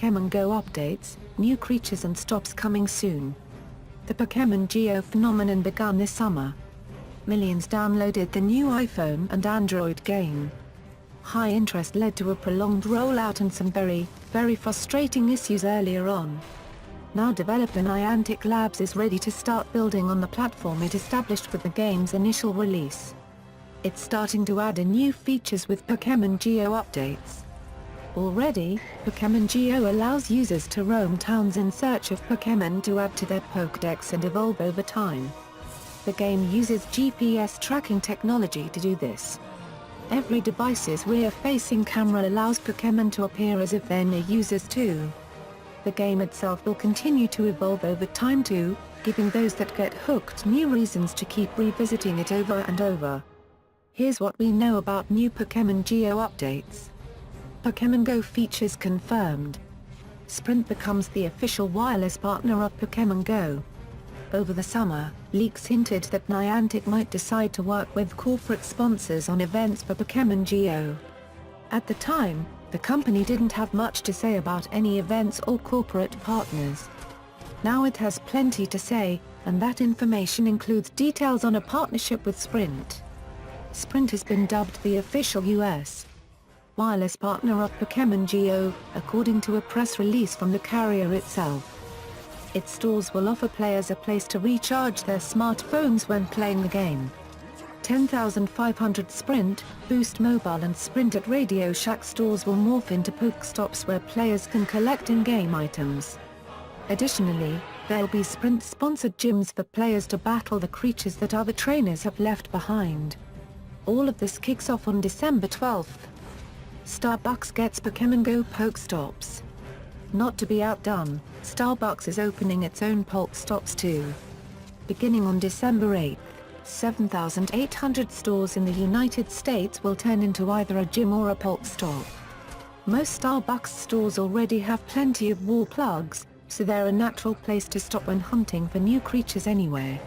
Pokémon GO updates, new creatures and stops coming soon. The Pokémon GO phenomenon began this summer. Millions downloaded the new iPhone and Android game. High interest led to a prolonged rollout and some very frustrating issues earlier on. Now developer Niantic Labs is ready to start building on the platform it established with the game's initial release. It's starting to add in new features with Pokémon GO updates. Already, Pokémon GO allows users to roam towns in search of Pokémon to add to their Pokedex and evolve over time. The game uses GPS tracking technology to do this. Every device's rear-facing camera allows Pokémon to appear as if they're near users too. The game itself will continue to evolve over time too, giving those that get hooked new reasons to keep revisiting it over and over. Here's what we know about new Pokémon GO updates. Pokémon GO features confirmed. Sprint becomes the official wireless partner of Pokémon GO. Over the summer, leaks hinted that Niantic might decide to work with corporate sponsors on events for Pokémon GO. At the time, the company didn't have much to say about any events or corporate partners. Now it has plenty to say, and that information includes details on a partnership with Sprint. Sprint has been dubbed the official US wireless partner of Pokémon GO, according to a press release from the carrier itself. Its stores will offer players a place to recharge their smartphones when playing the game. 10,500 Sprint, Boost Mobile and Sprint at Radio Shack stores will morph into Pokestops where players can collect in-game items. Additionally, there'll be Sprint-sponsored gyms for players to battle the creatures that other trainers have left behind. All of this kicks off on December 12th. Starbucks gets Pokémon GO Pokestops. Not to be outdone, Starbucks is opening its own Pokestops too. Beginning on December 8th, 7,800 stores in the United States will turn into either a gym or a Pokestop. Most Starbucks stores already have plenty of wall plugs, so they're a natural place to stop when hunting for new creatures anyway.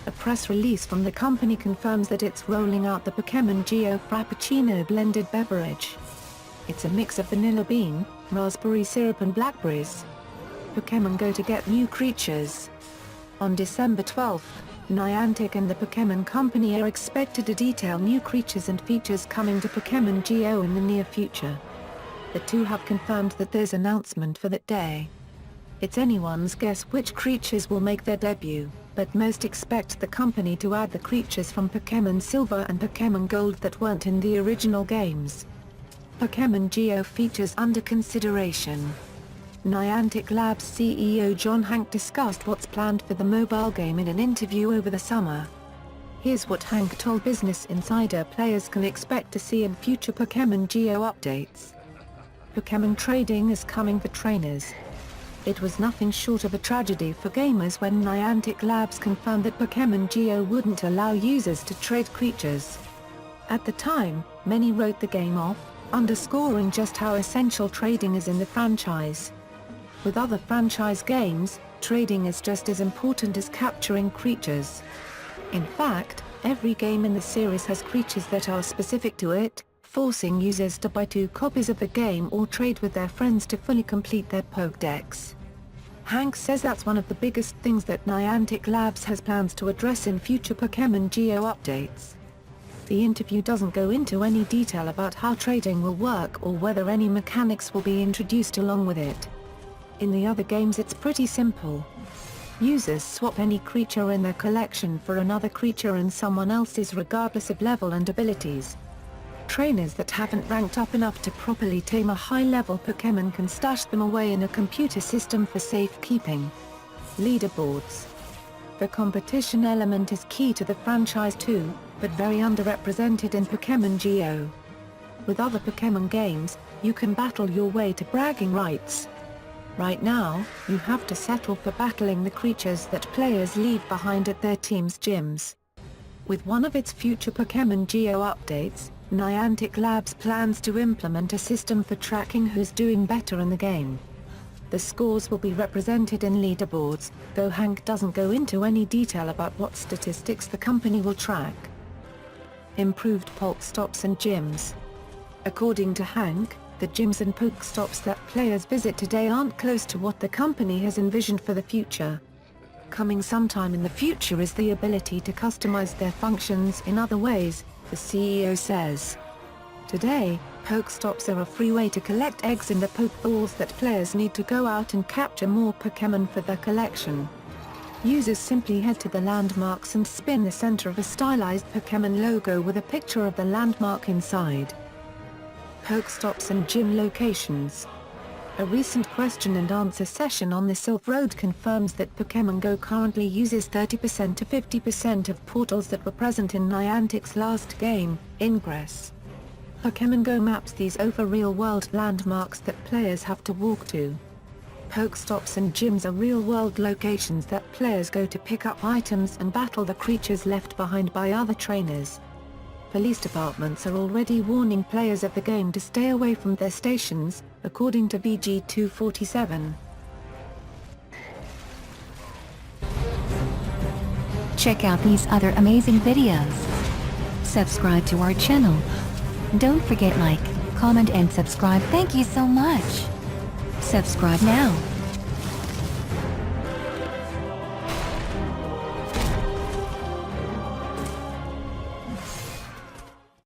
A press release from the company confirms that it's rolling out the Pokémon GO Frappuccino blended beverage. It's a mix of vanilla bean, raspberry syrup and blackberries. Pokémon GO to get new creatures. On December 12th, Niantic and the Pokémon Company are expected to detail new creatures and features coming to Pokémon GO in the near future. The two have confirmed that there's an announcement for that day. It's anyone's guess which creatures will make their debut, but most expect the company to add the creatures from Pokémon Silver and Pokémon Gold that weren't in the original games. Pokémon GO features under consideration. Niantic Labs CEO John Hank discussed what's planned for the mobile game in an interview over the summer. Here's what Hank told Business Insider players can expect to see in future Pokémon GO updates. Pokémon trading is coming for trainers. It was nothing short of a tragedy for gamers when Niantic Labs confirmed that Pokémon GO wouldn't allow users to trade creatures. At the time, many wrote the game off, underscoring just how essential trading is in the franchise. With other franchise games, trading is just as important as capturing creatures. In fact, every game in the series has creatures that are specific to it, forcing users to buy 2 copies of the game or trade with their friends to fully complete their Pokedex. Hank says that's one of the biggest things that Niantic Labs has plans to address in future Pokémon GO updates. The interview doesn't go into any detail about how trading will work or whether any mechanics will be introduced along with it. In the other games it's pretty simple. Users swap any creature in their collection for another creature and someone else's regardless of level and abilities. Trainers that haven't ranked up enough to properly tame a high-level Pokémon can stash them away in a computer system for safekeeping. Leaderboards. The competition element is key to the franchise too, but very underrepresented in Pokémon GO. With other Pokémon games, you can battle your way to bragging rights. Right now, you have to settle for battling the creatures that players leave behind at their team's gyms. With one of its future Pokémon GO updates, Niantic Labs plans to implement a system for tracking who's doing better in the game. The scores will be represented in leaderboards, though Hank doesn't go into any detail about what statistics the company will track. Improved Pokestops and gyms. According to Hank, The gyms and Pokestops that players visit today aren't close to what the company has envisioned for the future. Coming sometime in the future is the ability to customize their functions in other ways, the CEO says. Today, Pokestops are a free way to collect eggs in the Pokeballs that players need to go out and capture more Pokémon for their collection. Users simply head to the landmarks and spin the center of a stylized Pokémon logo with a picture of the landmark inside. Pokestops and gym locations. A recent question and answer session on the Silk Road confirms that Pokémon GO currently uses 30% to 50% of portals that were present in Niantic's last game, Ingress. Pokémon GO maps these over real-world landmarks that players have to walk to. Pokestops and gyms are real-world locations that players go to pick up items and battle the creatures left behind by other trainers. Police departments are already warning players of the game to stay away from their stations, according to VG247. Check out these other amazing videos. Subscribe to our channel. Don't forget like, comment and subscribe. Thank you so much. Subscribe now.